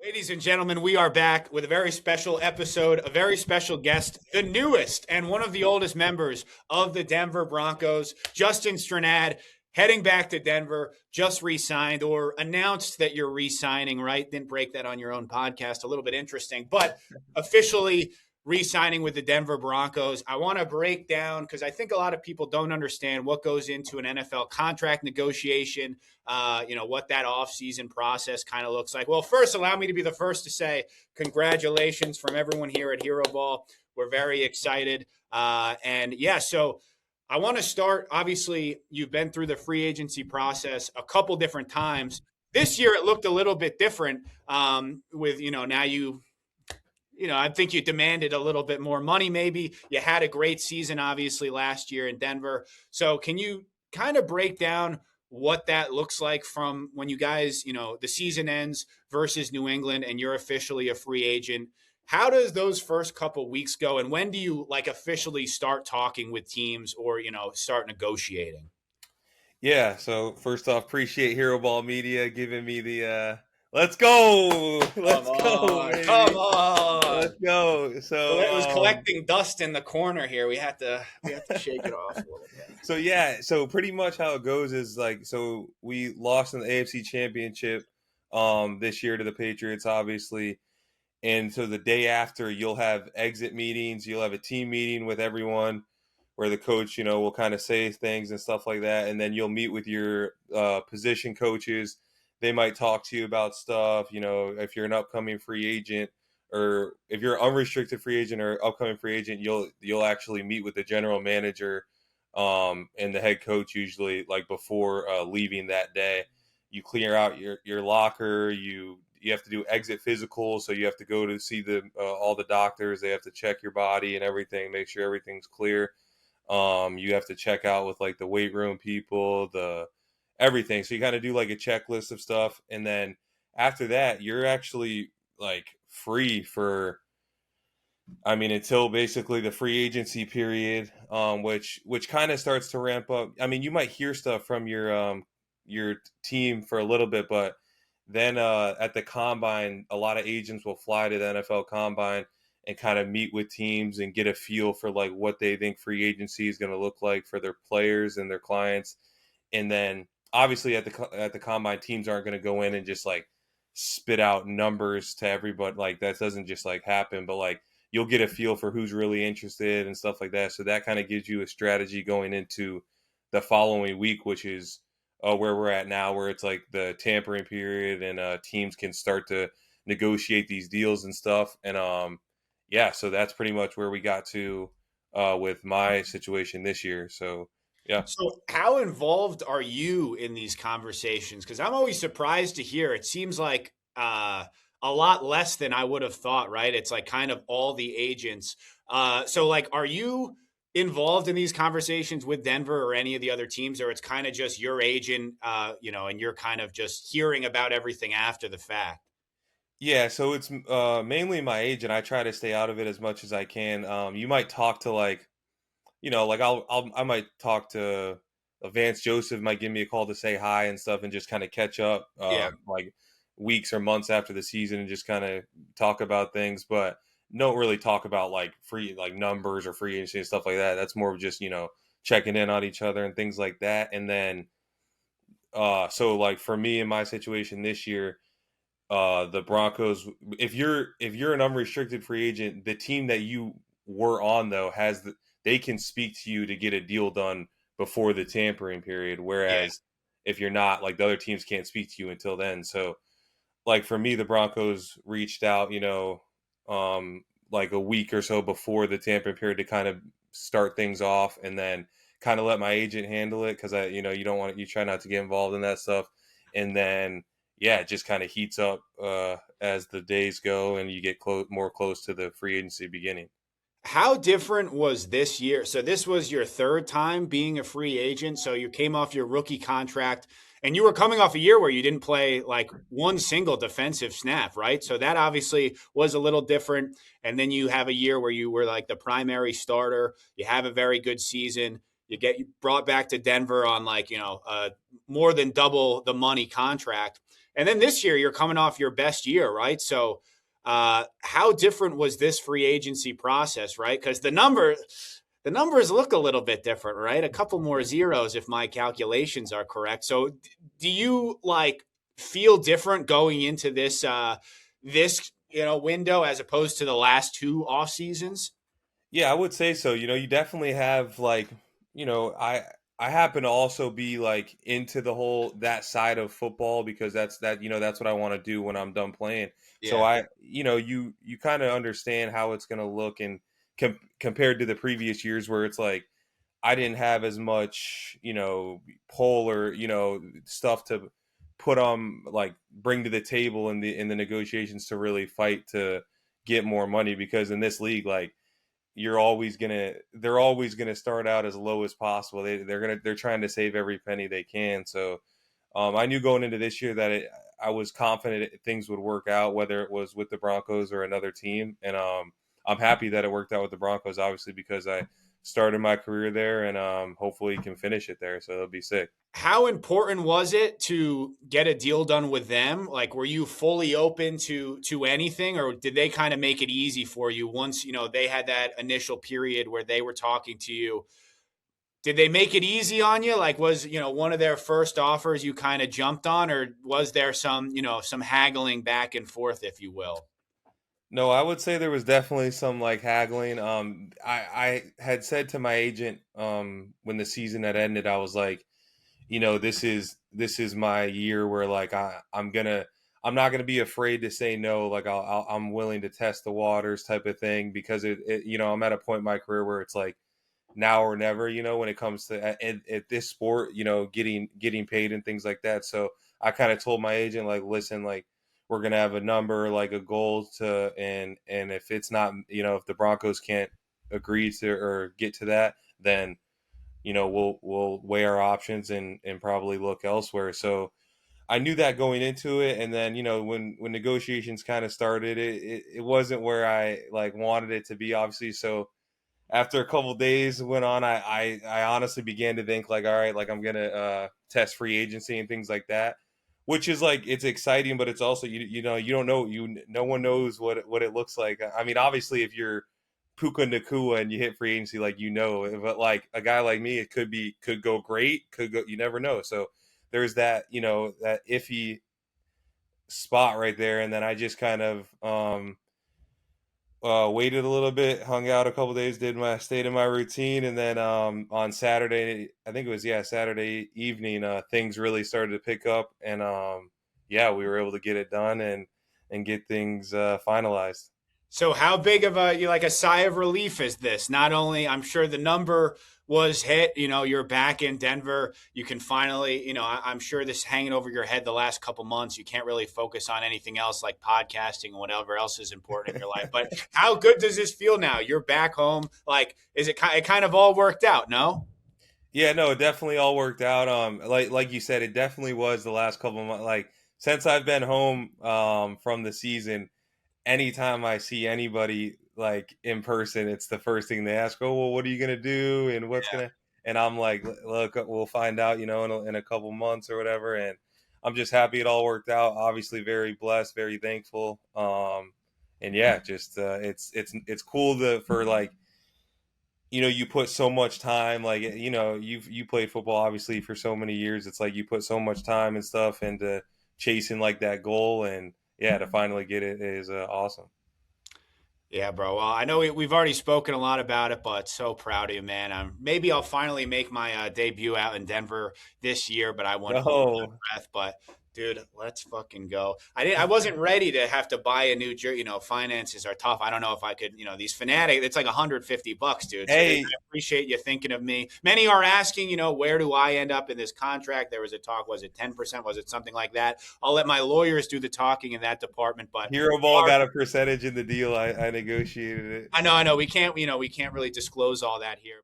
Ladies and gentlemen, we are back with a very special episode, a very special guest, the newest and one of the oldest members of the Denver Broncos, Justin Strnad, heading back to Denver, just re-signed or announced that you're re-signing, right? Didn't break that on your own podcast, a little bit interesting, but officially re-signing with the Denver Broncos. I want to break down because I think a lot of people don't understand what goes into an NFL contract negotiation, what that offseason process kind of looks like. Well, first, allow me to be the first to say congratulations from everyone here at Hero Ball. We're very excited. So I want to start. Obviously, you've been through the free agency process a couple different times. This year, it looked a little bit different I think you demanded a little bit more money, maybe. You had a great season, obviously, last year in Denver. So can you kind of break down what that looks like from when you guys, the season ends versus New England and you're officially a free agent? How does those first couple weeks go? And when do you officially start talking with teams or, start negotiating? Yeah, so first off, appreciate Hero Ball Media giving me the let's go. Let's go, Come baby. on. Let's go. So It was collecting dust in the corner here. We had to shake it off a little bit. so pretty much how it goes is so we lost in the AFC Championship this year to the Patriots, obviously. And so the day after, you'll have exit meetings, you'll have a team meeting with everyone where the coach, will kind of say things and stuff like that. And then you'll meet with your position coaches. They might talk to you about stuff, if you're an upcoming free agent or if you're an unrestricted free agent or upcoming free agent, you'll actually meet with the general manager and the head coach usually before leaving that day. You clear out your locker, you have to do exit physicals, so you have to go to see all the doctors. They have to check your body and everything, make sure everything's clear. You have to check out with the weight room people, the everything. So you kind of do a checklist of stuff, and then after that, you're actually free for, until basically the free agency period, which kind of starts to ramp up. You might hear stuff from your team for a little bit, but then at the combine, a lot of agents will fly to the NFL combine and kind of meet with teams and get a feel for what they think free agency is going to look like for their players and their clients. And then obviously at the combine, teams aren't going to go in and just spit out numbers to everybody. That doesn't just happen, but you'll get a feel for who's really interested and stuff like that. So that kind of gives you a strategy going into the following week, which is where we're at now, where it's the tampering period and teams can start to negotiate these deals and stuff. And so that's pretty much where we got to with my situation this year. So yeah. So how involved are you in these conversations? Because I'm always surprised to hear. It seems like a lot less than I would have thought, right? It's kind of all the agents. Are you involved in these conversations with Denver or any of the other teams, or it's kind of just your agent, and you're kind of just hearing about everything after the fact? Yeah, so it's mainly my agent. I try to stay out of it as much as I can. You might talk to I might talk to Vance Joseph might give me a call to say hi and stuff and just kind of catch up Yeah. Weeks or months after the season and just kind of talk about things, but don't really talk about free numbers or free agency and stuff like that. That's more of just checking in on each other and things like that. And then for me in my situation this year, the Broncos, if you're an unrestricted free agent, the team that you were on though they can speak to you to get a deal done before the tampering period, whereas if you're not, the other teams can't speak to you until then. So for me, the Broncos reached out, a week or so before the tampering period to kind of start things off, and then kind of let my agent handle it because you try not to get involved in that stuff, and then it just kind of heats up as the days go and you get more close to the free agency beginning. How different was this year? So this was your third time being a free agent. So you came off your rookie contract and you were coming off a year where you didn't play one single defensive snap, right? So that obviously was a little different. And then you have a year where you were the primary starter. You have a very good season. You get brought back to Denver on more than double the money contract. And then this year, you're coming off your best year, right? So, how different was this free agency process, right? Because the numbers look a little bit different, right? A couple more zeros if my calculations are correct. So, do you like feel different going into this window as opposed to the last two off seasons? Yeah, I would say so. You definitely have like, you know, I happen to also be like into the whole that side of football because that's what I want to do when I'm done playing. So Yeah. you kind of understand how it's going to look and compared to the previous years where it's like I didn't have as much, pull or, stuff to put on like bring to the table in the negotiations to really fight to get more money because in this league like they're always gonna start out as low as possible. They're trying to save every penny they can. So I knew going into this year that I was confident things would work out, whether it was with the Broncos or another team. And I'm happy that it worked out with the Broncos, obviously, because I started my career there and hopefully can finish it there. So it'll be sick. How important was it to get a deal done with them? Like, were you fully open to anything, or did they kind of make it easy for you once they had that initial period where they were talking to you? Did they make it easy on you? Like, was one of their first offers you kind of jumped on, or was there some haggling back and forth, if you will? No, I would say there was definitely some like haggling. I had said to my agent when the season had ended, I was like, this is my year where like I'm not gonna be afraid to say no. Like I'm willing to test the waters type of thing because I'm at a point in my career where it's like now or never. When it comes to at this sport, getting paid and things like that. So I kind of told my agent like, listen, like we're gonna have a number like a goal to and if it's not if the Broncos can't agree to or get to that, then we'll weigh our options and probably look elsewhere. So I knew that going into it, and then when negotiations kind of started, it wasn't where I like wanted it to be, obviously. So after a couple days went on, I honestly began to think like, all right, like I'm gonna test free agency and things like that, which is like it's exciting, but it's also you don't know no one knows what it looks like. I mean, obviously, if you're Puka Nakua and you hit free agency, like but like a guy like me, it could go great, could go, you never know. So there's that that iffy spot right there, and then I just kind of waited a little bit, hung out a couple days, stayed in my routine, and then on Saturday, I think it was Saturday evening, things really started to pick up, and yeah, we were able to get it done and get things finalized. So how big of a sigh of relief is this? Not only I'm sure the number was hit, you're back in Denver. You can finally, I'm sure this hanging over your head the last couple months. You can't really focus on anything else like podcasting and whatever else is important in your life. But how good does this feel now? You're back home. Like, it kind of all worked out? No. Yeah, no, it definitely all worked out. Like you said, it definitely was the last couple of months. Like since I've been home from the season, anytime I see anybody like in person, it's the first thing they ask. Oh, well, what are you gonna do, and what's gonna? And I'm like, look, we'll find out, in a couple months or whatever. And I'm just happy it all worked out. Obviously, very blessed, very thankful. And yeah, just it's cool for like you put so much time like you played football obviously for so many years. It's like you put so much time and stuff into chasing like that goal, and yeah, to finally get it is awesome. Yeah, bro. Well, I know we've already spoken a lot about it, but so proud of you, man. Maybe I'll finally make my debut out in Denver this year, but I won't hold my No. breath. But dude, let's fucking go. I wasn't ready to have to buy a new jersey. Finances are tough. I don't know if I could. These Fanatic. It's like $150, dude. So I Hey, appreciate you thinking of me. Many are asking, where do I end up in this contract? There was a talk. Was it 10%? Was it something like that? I'll let my lawyers do the talking in that department, but. Hero Ball got a percentage in the deal. I negotiated it. I know. We can't really disclose all that here.